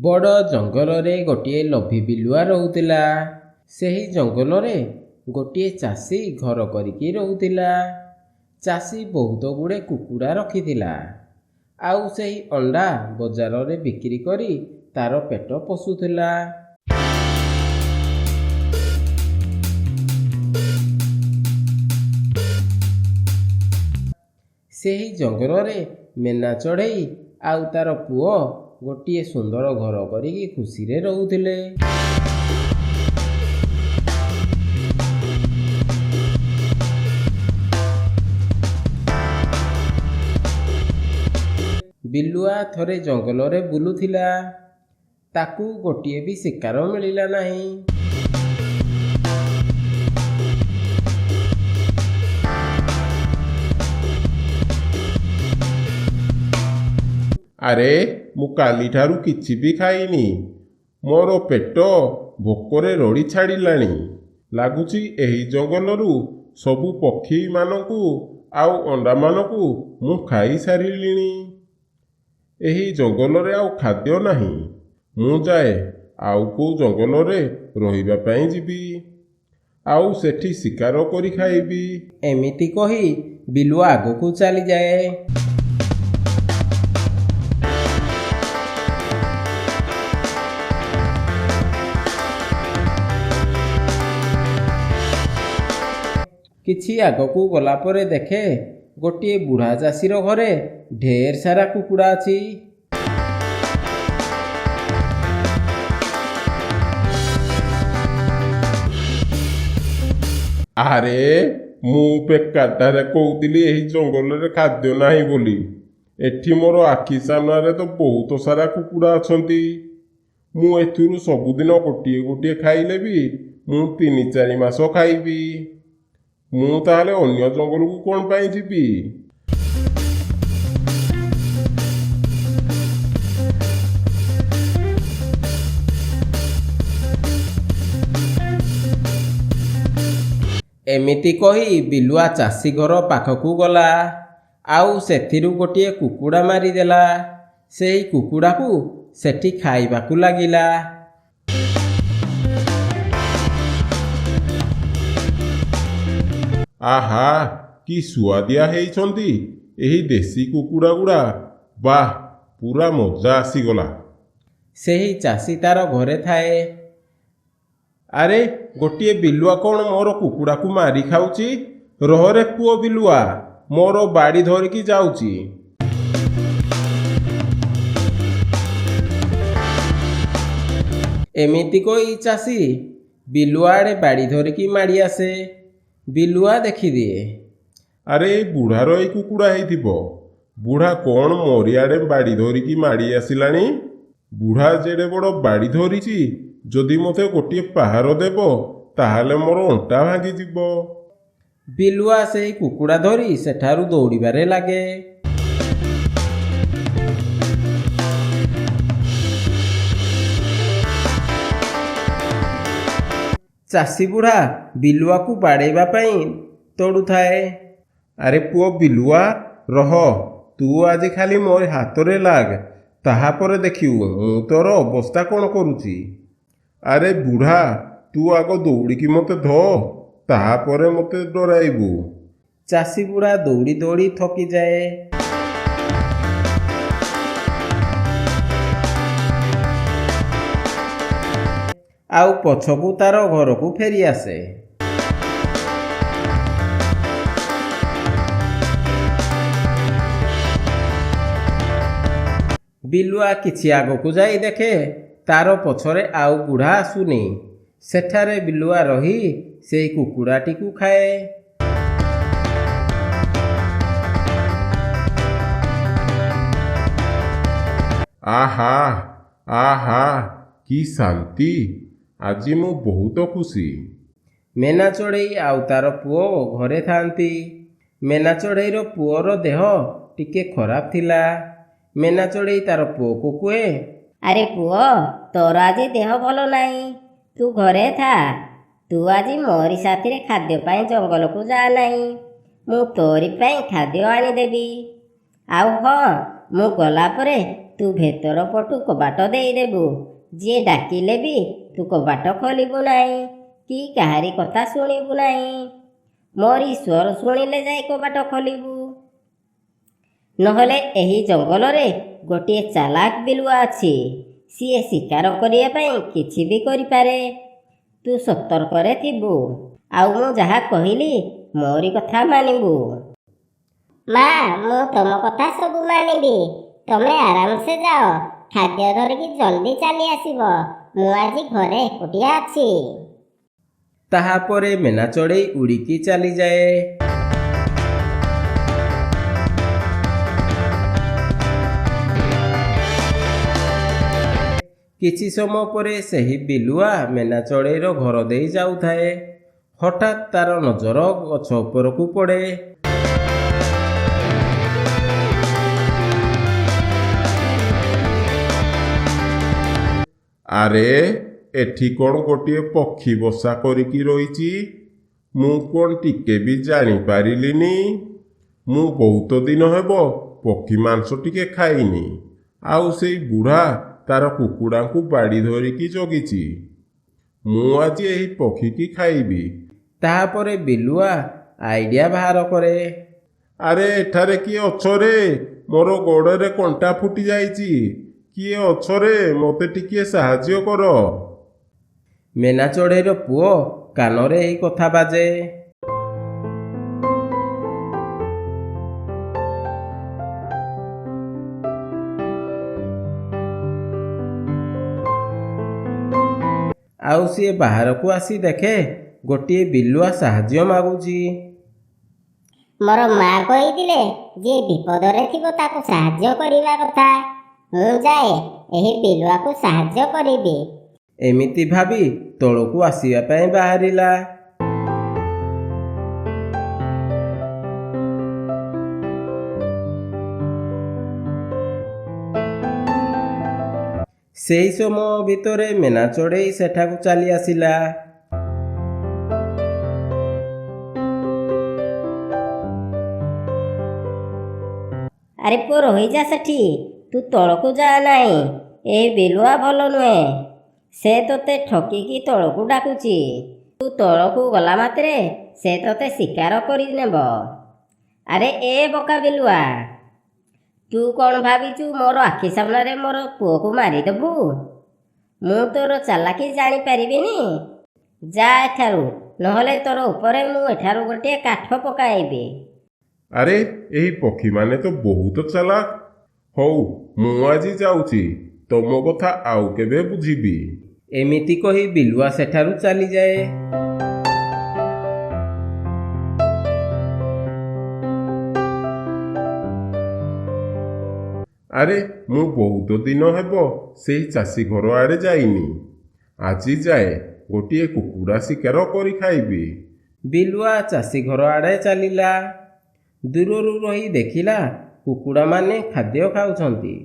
ବଡ଼ ଜଙ୍ଗଲରେ ଗୋଟିଏ ଲୋଭୀ ବିଲୁଆ ରହୁଥିଲା। ସେହି ଜଙ୍ଗଲରେ ଗୋଟିଏ ଚାଷୀ ଘର କରିକି ରହୁଥିଲା। ଚାଷୀ ବହୁତ ଗୁଡ଼ିଏ କୁକୁଡ଼ା ରଖିଥିଲା। ଆଉ ସେହି ଅଣ୍ଡା ବଜାରରେ ବିକ୍ରି କରି ତାର ପେଟ ପୋଷୁଥିଲା। ସେହି ଜଙ୍ଗଲରେ ମେନା ଚଢ଼େଇ ଆଉ ତାର ପୁଅ ଗୋଟିଏ ସୁନ୍ଦର ଘର କରିକି ଖୁସିରେ ରହୁଥିଲେ। ବିଲୁଆ ଥରେ ଜଙ୍ଗଲରେ ବୁଲୁଥିଲା। ତାକୁ ଗୋଟିଏ ବି ଶିକାର ମିଳିଲା ନାହିଁ। ଆରେ ମୁଁ କାଲିଠାରୁ କିଛି ବି ଖାଇନି। ମୋର ପେଟ ଭୋକରେ ରଡ଼ି ଛାଡ଼ିଲାଣି। ଲାଗୁଛି ଏହି ଜଙ୍ଗଲରୁ ସବୁ ପକ୍ଷୀମାନଙ୍କୁ ଆଉ ଅଣ୍ଡାମାନଙ୍କୁ ମୁଁ ଖାଇସାରିଲିଣି। ଏହି ଜଙ୍ଗଲରେ ଆଉ ଖାଦ୍ୟ ନାହିଁ। ମୁଁ ଯାଏ ଆଉ କେଉଁ ଜଙ୍ଗଲରେ ରହିବା ପାଇଁ ଯିବି। ଆଉ ସେଠି ଶିକାର କରି ଖାଇବି। ଏମିତି କହି ବିଲୁଆ ଆଗକୁ ଚାଲିଯାଏ। କିଛି ଆଗକୁ ଗଲା ପରେ ଦେଖେ ଗୋଟିଏ ବୁଢ଼ା ଚାଷୀର ଘରେ ଢେର ସାରା କୁକୁଡ଼ା ଅଛି। ଆରେ ମୁଁ ବେକାରଟାରେ କହୁଥିଲି ଏହି ଜଙ୍ଗଲରେ ଖାଦ୍ୟ ନାହିଁ ବୋଲି। ଏଠି ମୋର ଆଖି ସାମ୍ନାରେ ତ ବହୁତ ସାରା କୁକୁଡ଼ା ଅଛନ୍ତି। ମୁଁ ଏଥିରୁ ସବୁଦିନ ଗୋଟିଏ ଗୋଟିଏ ଖାଇଲେ ବି ମୁଁ 3-4 ମାସ ଖାଇବି। ମୁଁ ତାହେଲେ ଅନ୍ୟ ଜଙ୍ଗଲକୁ କ'ଣ ପାଇଁ ଯିବି? ଏମିତି କହି ବିଲୁଆ ଚାଷୀ ଘର ପାଖକୁ ଗଲା। ଆଉ ସେଥିରୁ ଗୋଟିଏ କୁକୁଡ଼ା ମାରିଦେଲା। ସେହି କୁକୁଡ଼ାକୁ ସେଠି ଖାଇବାକୁ ଲାଗିଲା। ଆହା, କି ସୁଆଦିଆ ହେଇଛନ୍ତି ଏହି ଦେଶୀ କୁକୁଡ଼ା ଗୁଡ଼ା। ବାଃ, ପୁରା ମଜା ଆସିଗଲା। ସେହି ଚାଷୀ ତାର ଘରେ ଥାଏ। ଆରେ ଗୋଟିଏ ବିଲୁଆ କ'ଣ ମୋର କୁକୁଡ଼ାକୁ ମାରି ଖାଉଛି? ରହରେ ପୁଅ ବିଲୁଆ, ମୋର ବାଡ଼ି ଧରିକି ଯାଉଛି। ଏମିତି କହି ଚାଷୀ ବିଲୁଆ ଆଡ଼େ ବାଡ଼ି ଧରିକି ମାଡ଼ି ଆସେ। ବିଲୁଆ ଦେଖିଦିଏ। ଆରେ ଏଇ ବୁଢ଼ାର ଏଇ କୁକୁଡ଼ା ହେଇଥିବ। ବୁଢ଼ା କ'ଣ ମରିଆଡ଼େ ବାଡ଼ି ଧରିକି ମାଡ଼ି ଆସିଲାଣି? ବୁଢ଼ା ଯେଡ଼େ ବଡ଼ ବାଡ଼ି ଧରିଛି, ଯଦି ମୋତେ ଗୋଟିଏ ପାହାର ଦେବ ତାହେଲେ ମୋର ଅଣ୍ଟା ଭାଙ୍ଗିଯିବ। ବିଲୁଆ ସେହି କୁକୁଡ଼ା ଧରି ସେଠାରୁ ଦୌଡ଼ିବାରେ ଲାଗେ। ଚାଷୀ ବୁଢ଼ା ବିଲୁଆକୁ ବାଡ଼େଇବା ପାଇଁ ତୋଡ଼ୁଥାଏ। ଆରେ ପୁଅ ବିଲୁଆ, ରହ, ତୁ ଆଜି ଖାଲି ମୋ ହାତରେ ଲାଗ, ତାହାପରେ ଦେଖିବୁ ମୁଁ ତୋର ଅବସ୍ଥା କ'ଣ କରୁଛି। ଆରେ ବୁଢ଼ା, ତୁ ଆଗ ଦୌଡ଼ିକି ମୋତେ ଧ, ତାହାପରେ ମୋତେ ଡରାଇବୁ। ଚାଷୀ ବୁଢ଼ା ଦୌଡ଼ି ଦୌଡ଼ି ଥକିଯାଏ। ଆଉ ପଛକୁ ତାର ଘରକୁ ଫେରି ଆସେ। ବିଲୁଆ କିଛି ଆଗକୁ ଯାଇ ଦେଖେ ତାର ପଛରେ ଆଉ ବୁଢ଼ା ଆସୁନି। ସେଠାରେ ବିଲୁଆ ରହି ସେହି କୁକୁଡ଼ାଟିକୁ ଖାଏ। ଆହା ଆହା, କି ଶାନ୍ତି! ଆଜି ମୁଁ ବହୁତ ଖୁସି। ମେନା ଚଢ଼େଇ ଆଉ ତାର ପୁଅ ଘରେ ଥାଆନ୍ତି। ମେନା ଚଢ଼େଇର ପୁଅର ଦେହ ଟିକେ ଖରାପ ଥିଲା। ମେନା ଚଢ଼େଇ ତାର ପୁଅକୁ କୁହେ, ଆରେ ପୁଅ, ତୋର ଆଜି ଦେହ ଭଲ ନାହିଁ, ତୁ ଘରେ ଥା। ତୁ ଆଜି ମୋରି ସାଥିରେ ଖାଦ୍ୟ ପାଇଁ ଜଙ୍ଗଲକୁ ଯା ନାହିଁ। ମୁଁ ତୋରି ପାଇଁ ଖାଦ୍ୟ ଆଣିଦେବି। ଆଉ ହଁ, ମୁଁ ଗଲା ପରେ ତୁ ଭେତର ପଟୁ କବାଟ ଦେଇଦେବୁ। ଯିଏ ଡାକିଲେ ବି ତୁ କବାଟ ଖୋଲିବୁ ନାହିଁ କି କାହାରି କଥା ଶୁଣିବୁ ନାହିଁ। ମୋରି ସ୍ୱର ଶୁଣିଲେ ଯାଇ କବାଟ ଖୋଲିବୁ। ନହେଲେ ଏହି ଜଙ୍ଗଲରେ ଗୋଟିଏ ଚାଲାକ ବିଲୁଆ ଅଛି। ସିଏ ଶିକାର କରିବା ପାଇଁ କିଛି ବି କରିପାରେ। ତୁ ସତର୍କରେ ଥିବୁ। ଆଉ ମୁଁ ଯାହା କହିଲି ମୋରି କଥା ମାନିବୁ। ମା, ମୁଁ ତମ କଥା ସବୁ ମାନିବି। ତମେ ଆରାମସେ ଯାଅ, ଖାଦ୍ୟ ଧରିକି ଜଲ୍ଦି ଚାଲି ଆସିବ। ମୁଁ ଆଜି ଘରେ ଏକୁଟିଆ ଅଛି। ତାହାପରେ ମେନା ଚଢ଼େଇ ଉଡ଼ିକି ଚାଲିଯାଏ। କିଛି ସମୟ ପରେ ସେହି ବିଲୁଆ ମେନା ଚଢ଼େଇର ଘର ଦେଇ ଯାଉଥାଏ। ହଠାତ୍ ତାର ନଜର ଗଛ ଉପରକୁ ପଡ଼େ। ଆରେ, ଏଠି କ'ଣ ଗୋଟିଏ ପକ୍ଷୀ ବସା କରିକି ରହିଛି? ମୁଁ କ'ଣ ଟିକେ ବି ଜାଣିପାରିଲିନି। ମୁଁ ବହୁତ ଦିନ ହେବ ପକ୍ଷୀ ମାଂସ ଟିକେ ଖାଇନି। ଆଉ ସେଇ ବୁଢ଼ା ତାର କୁକୁଡ଼ାଙ୍କୁ ବାଡ଼ି ଧରିକି ଜଗିଛି। ମୁଁ ଆଜି ଏହି ପକ୍ଷୀକି ଖାଇବି। ତାହାପରେ ବିଲୁଆ ଆଇଡ଼ିଆ ବାହାର କରେ। ଆରେ, ଏଠାରେ କିଏ ଅଛରେ? ମୋର ଗୋଡ଼ରେ କଣ୍ଟା ଫୁଟି ଯାଇଛି। କିଏ ଅଛରେ? ମୋତେ ଟିକିଏ ସାହାଯ୍ୟ କର। ମେନା ଚଢ଼େଇର ପୁଅ କାନରେ ଏହି କଥା ବାଜେ। ଆଉ ସିଏ ବାହାରକୁ ଆସି ଦେଖେ ଗୋଟିଏ ବିଲୁଆ ସାହାଯ୍ୟ ମାଗୁଛି। ମୋର ମା କହିଥିଲେ ଯିଏ ବିପଦରେ ଥିବ ତାକୁ ସାହାଯ୍ୟ କରିବା କଥା। ମୁଁ ଯାଏ ଏହି ବିଲୁଆକୁ ସାହାଯ୍ୟ କରିବି। ଏମିତି ଭାବି ତଳକୁ ଆସିବା ପାଇଁ ବାହାରିଲା। ସେହି ସମୟ ଭିତରେ ମେନା ଚଢ଼େଇ ସେଠାକୁ ଚାଲି ଆସିଲା। ଆରେ ପୁଅ, ରହିଯା ସେଠି। ତୁ ତଳକୁ ଯା ନାହିଁ। ଏ ବିଲୁଆ ଭଲ ନୁହେଁ। ସେ ତୋତେ ଠକିକି ତଳକୁ ଡାକୁଛି। ତୁ ତଳକୁ ଗଲା ମାତ୍ରେ ସେ ତୋତେ ଶିକାର କରିନେବ। ଆରେ ଏ ବୋକା ବିଲୁଆ, ତୁ କ'ଣ ଭାବିଛୁ ମୋର ଆଖି ସାମ୍ନାରେ ମୋର ପୁଅକୁ ମାରିଦେବୁ? ମୁଁ ତୋର ଚାଲାକି ଜାଣିପାରିବିନି। ଯା ଏଠାରୁ, ନହେଲେ ତୋର ଉପରେ ମୁଁ ଏଠାରୁ ଗୋଟିଏ କାଠ ପକାଇବି। ଆରେ, ଏହି ପକ୍ଷୀମାନେ ତ ବହୁତ ଚାଲାକ। ହଉ, ମୁଁ ଆଜି ଯାଉଛି। ତମ କଥା ଆଉ କେବେ ବୁଝିବି। ଏମିତି କହି ବିଲୁଆ ସେଠାରୁ ଚାଲିଯାଏ। ଆରେ, ମୁଁ ବହୁତ ଦିନ ହେବ ସେହି ଚାଷୀ ଘର ଆଡ଼େ ଯାଇନି। ଆଜି ଯାଏ ଗୋଟିଏ କୁକୁଡ଼ା ଶିକାର କରି ଖାଇବି। ବିଲୁଆ ଚାଷୀ ଘର ଆଡ଼େ ଚାଲିଲା। ଦୂରରୁ ରହି ଦେଖିଲା କୁକୁଡ଼ାମାନେ ଖାଦ୍ୟ ଖାଉଛନ୍ତି।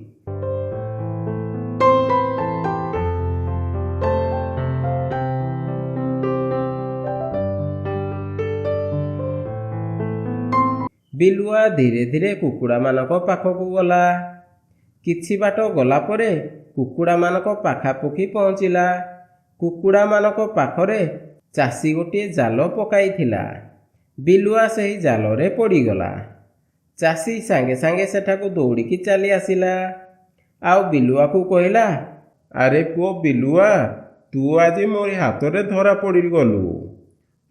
ବିଲୁଆ ଧୀରେ ଧୀରେ କୁକୁଡ଼ାମାନଙ୍କ ପାଖକୁ ଗଲା। କିଛି ବାଟ ଗଲା ପରେ କୁକୁଡ଼ାମାନଙ୍କ ପାଖାପାଖି ପହଞ୍ଚିଲା। କୁକୁଡ଼ାମାନଙ୍କ ପାଖରେ ଚାଷୀ ଗୋଟିଏ ଜାଲ ପକାଇଥିଲା। ବିଲୁଆ ସେହି ଜାଲରେ ପଡ଼ିଗଲା। ଚାଷୀ ସାଙ୍ଗେ ସାଙ୍ଗେ ସେଠାକୁ ଦୌଡ଼ିକି ଚାଲି ଆସିଲା। ଆଉ ବିଲୁଆକୁ କହିଲା, ଆରେ ପୁଅ ବିଲୁଆ, ତୁ ଆଜି ମୋରି ହାତରେ ଧରା ପଡ଼ିଗଲୁ।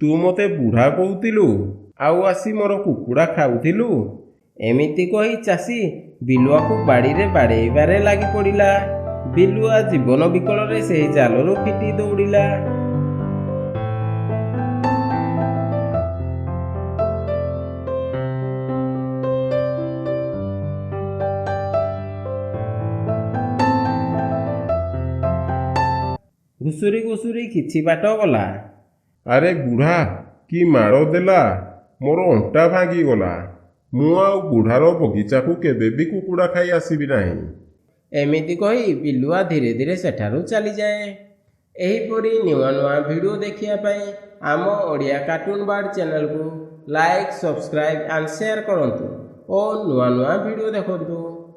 ତୁ ମୋତେ ବୁଢ଼ା କହୁଥିଲୁ, ଆଉ ଆସି ମୋର କୁକୁଡ଼ା ଖାଉଥିଲୁ। ଏମିତି କହି ଚାଷୀ ବିଲୁଆକୁ ବାଡ଼ିରେ ବାଡ଼େଇବାରେ ଲାଗି ପଡ଼ିଲା। ବିଲୁଆ ଜୀବନ ବିକଳରେ ସେହି ଜାଲରୁ ଫିଟି ଦୌଡ଼ିଲା। ଘୁଷୁରି ଘୁଷୁରି କିଛି ବାଟ ଗଲା। ଆରେ ବୁଢ଼ା, କି ମାଡ଼ ଦେଲା! ମୋର ଅଣ୍ଟା ଭାଙ୍ଗିଗଲା। ମୁଁ ଆଉ ବୁଢ଼ାର ବଗିଚାକୁ କେବେ ବି କୁକୁଡ଼ା ଖାଇ ଆସିବି ନାହିଁ। ଏମିତି କହି ବିଲୁଆ ଧୀରେ ଧୀରେ ସେଠାରୁ ଚାଲିଯାଏ। ଏହିପରି ନୂଆ ନୂଆ ଭିଡ଼ିଓ ଦେଖିବା ପାଇଁ ଆମ ଓଡ଼ିଆ କାର୍ଟୁନ ବାର୍ଡ଼ ଚ୍ୟାନେଲକୁ ଲାଇକ୍, ସବସ୍କ୍ରାଇବ୍ ଆଣ୍ଡ ସେୟାର କରନ୍ତୁ ଓ ନୂଆ ନୂଆ ଭିଡ଼ିଓ ଦେଖନ୍ତୁ।